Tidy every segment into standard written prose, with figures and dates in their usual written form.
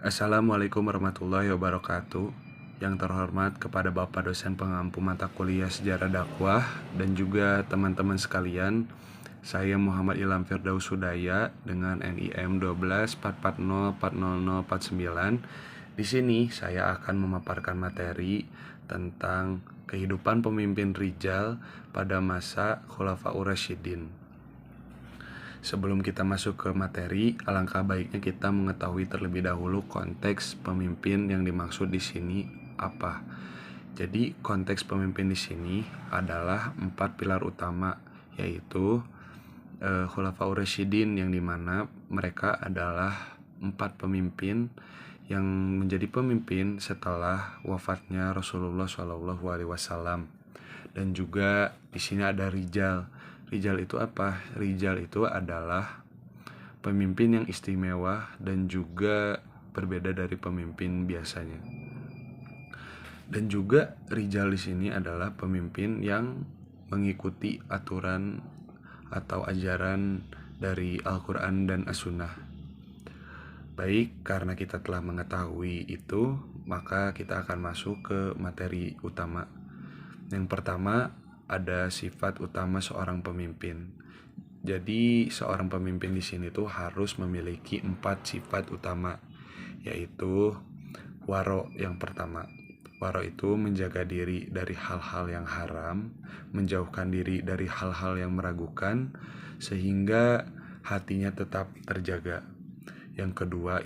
Assalamualaikum warahmatullahi wabarakatuh. Yang terhormat kepada Bapak dosen pengampu mata kuliah Sejarah Dakwah dan juga teman-teman sekalian. Saya Muhammad Ilham Firdaus Hudaya dengan NIM 124404049. Di sini saya akan memaparkan materi tentang kehidupan pemimpin rijal pada masa Khulafaur Rasyidin. Sebelum kita masuk ke materi, alangkah baiknya kita mengetahui terlebih dahulu konteks pemimpin yang dimaksud di sini apa. Jadi konteks pemimpin di sini adalah 4 pilar utama, yaitu Khulafaur Rasyidin, yang dimana mereka adalah 4 pemimpin yang menjadi pemimpin setelah wafatnya Rasulullah SAW. Dan juga di sini ada rijal. Rijal itu apa? Rijal itu adalah pemimpin yang istimewa dan juga berbeda dari pemimpin biasanya. Dan juga rijal di sini adalah pemimpin yang mengikuti aturan atau ajaran dari Al-Quran dan As-Sunnah. Baik, karena kita telah mengetahui itu, maka kita akan masuk ke materi utama. Yang pertama, ada sifat utama seorang pemimpin. Jadi seorang pemimpin di sini tuh harus memiliki 4 sifat utama, yaitu waro yang pertama. Waro itu menjaga diri dari hal-hal yang haram, menjauhkan diri dari hal-hal yang meragukan, sehingga hatinya tetap terjaga. Yang kedua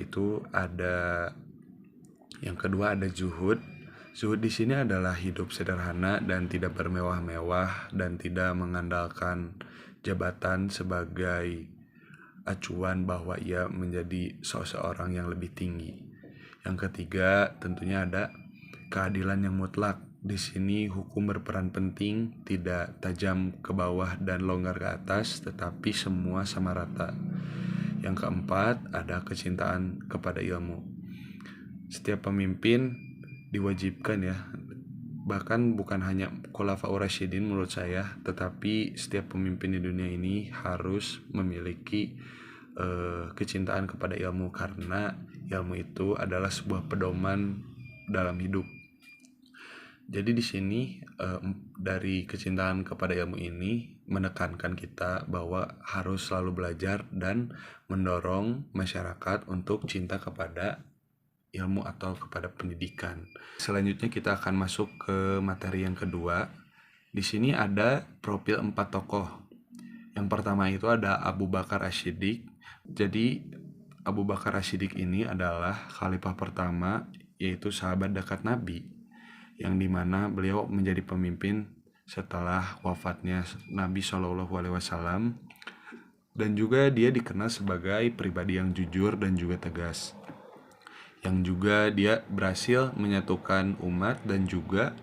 ada zuhud. Zuhud di sini adalah hidup sederhana dan tidak bermewah-mewah dan tidak mengandalkan jabatan sebagai acuan bahwa ia menjadi seseorang yang lebih tinggi. Yang ketiga tentunya ada keadilan yang mutlak. Di sini hukum berperan penting, tidak tajam ke bawah dan longgar ke atas, tetapi semua sama rata. Yang keempat ada kecintaan kepada ilmu. Setiap pemimpin diwajibkan ya, bahkan bukan hanya Khulafaur Rasyidin menurut saya, tetapi setiap pemimpin di dunia ini harus memiliki kecintaan kepada ilmu, karena ilmu itu adalah sebuah pedoman dalam hidup. Jadi di sini dari kecintaan kepada ilmu ini menekankan kita bahwa harus selalu belajar dan mendorong masyarakat untuk cinta kepada ilmu atau kepada pendidikan. Selanjutnya kita akan masuk ke materi yang kedua. Di sini ada profil 4 tokoh. Yang pertama itu ada Abu Bakar As-Siddiq. Jadi Abu Bakar As-Siddiq ini adalah khalifah pertama, yaitu sahabat dekat Nabi, yang dimana beliau menjadi pemimpin setelah wafatnya Nabi SAW. Dan juga dia dikenal sebagai pribadi yang jujur dan juga tegas, yang juga dia berhasil menyatukan umat dan juga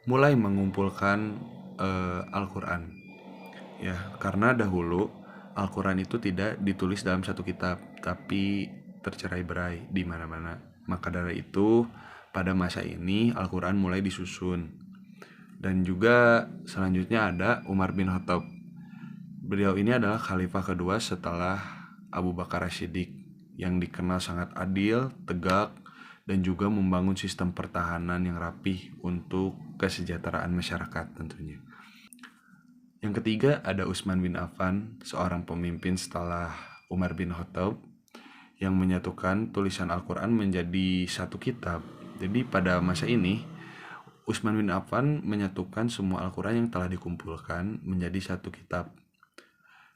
mulai mengumpulkan Al-Quran. Ya, karena dahulu Al-Quran itu tidak ditulis dalam satu kitab, tapi tercerai-berai di mana-mana. Maka dari itu, pada masa ini Al-Quran mulai disusun. Dan juga selanjutnya ada Umar bin Khattab. Beliau ini adalah khalifah kedua setelah Abu Bakar As-Siddiq, yang dikenal sangat adil, tegak, dan juga membangun sistem pertahanan yang rapih untuk kesejahteraan masyarakat tentunya. Yang ketiga ada Utsman bin Affan, seorang pemimpin setelah Umar bin Khattab, yang menyatukan tulisan Al-Quran menjadi satu kitab. Jadi pada masa ini Utsman bin Affan menyatukan semua Al-Quran yang telah dikumpulkan menjadi satu kitab.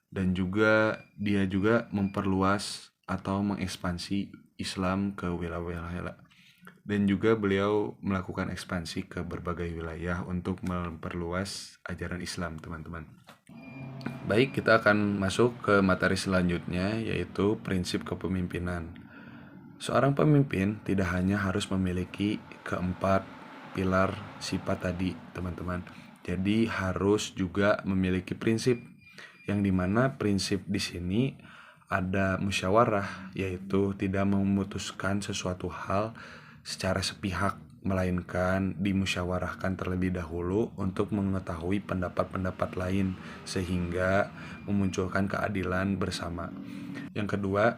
Dan juga dia juga memperluas atau mengekspansi Islam ke wilayah-wilayah, dan juga beliau melakukan ekspansi ke berbagai wilayah untuk memperluas ajaran Islam, teman-teman. Baik, kita akan masuk ke materi selanjutnya, yaitu prinsip kepemimpinan. Seorang pemimpin tidak hanya harus memiliki keempat pilar sifat tadi, teman-teman. Jadi harus juga memiliki prinsip, yang dimana prinsip di sini ada musyawarah, yaitu tidak memutuskan sesuatu hal secara sepihak, melainkan dimusyawarahkan terlebih dahulu untuk mengetahui pendapat-pendapat lain sehingga memunculkan keadilan bersama. Yang kedua,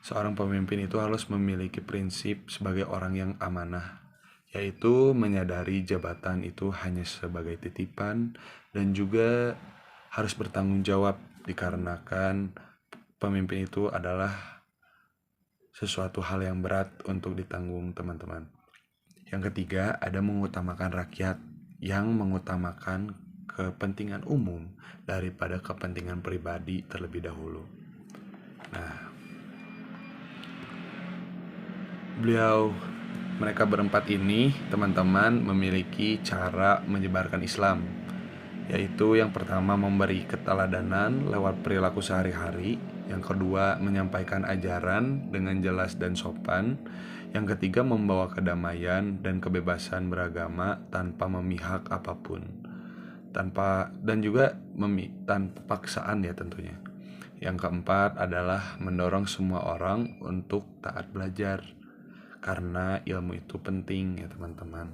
Seorang pemimpin itu harus memiliki prinsip sebagai orang yang amanah, yaitu menyadari jabatan itu hanya sebagai titipan dan juga harus bertanggung jawab dikarenakan pemimpin itu adalah sesuatu hal yang berat untuk ditanggung teman-teman. Yang ketiga, ada mengutamakan rakyat yang mengutamakan kepentingan umum daripada kepentingan pribadi terlebih dahulu. Nah, mereka berempat ini, teman-teman, memiliki cara menyebarkan Islam, yaitu yang pertama memberi keteladanan lewat perilaku sehari-hari, yang kedua menyampaikan ajaran dengan jelas dan sopan, yang ketiga membawa kedamaian dan kebebasan beragama tanpa memihak apapun, tanpa paksaan ya tentunya. Yang keempat adalah mendorong semua orang untuk taat belajar, karena ilmu itu penting ya teman-teman.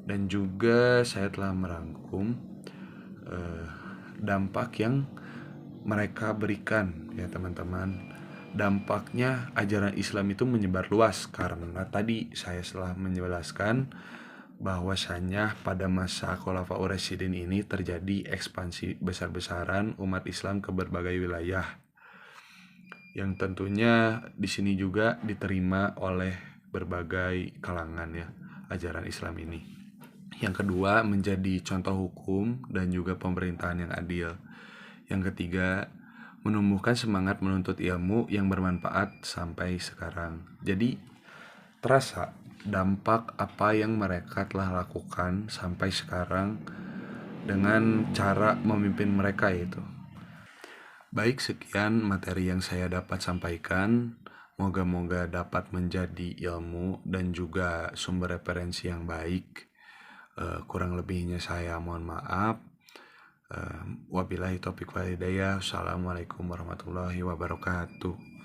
Dan juga saya telah merangkum dampak yang mereka berikan ya teman-teman. Dampaknya ajaran Islam itu menyebar luas karena tadi saya telah menjelaskan bahwasanya pada masa Khulafaur Rasyidin ini terjadi ekspansi besar-besaran umat Islam ke berbagai wilayah, yang tentunya di sini juga diterima oleh berbagai kalangan ya ajaran Islam ini. Yang kedua, menjadi contoh hukum dan juga pemerintahan yang adil. Yang ketiga, menumbuhkan semangat menuntut ilmu yang bermanfaat sampai sekarang. Jadi terasa dampak apa yang mereka telah lakukan sampai sekarang dengan cara memimpin mereka itu. Baik, sekian materi yang saya dapat sampaikan. Moga-moga dapat menjadi ilmu dan juga sumber referensi yang baik. Kurang lebihnya saya mohon maaf. Wabillahi taufiq wal hidayah. Assalamualaikum warahmatullahi wabarakatuh.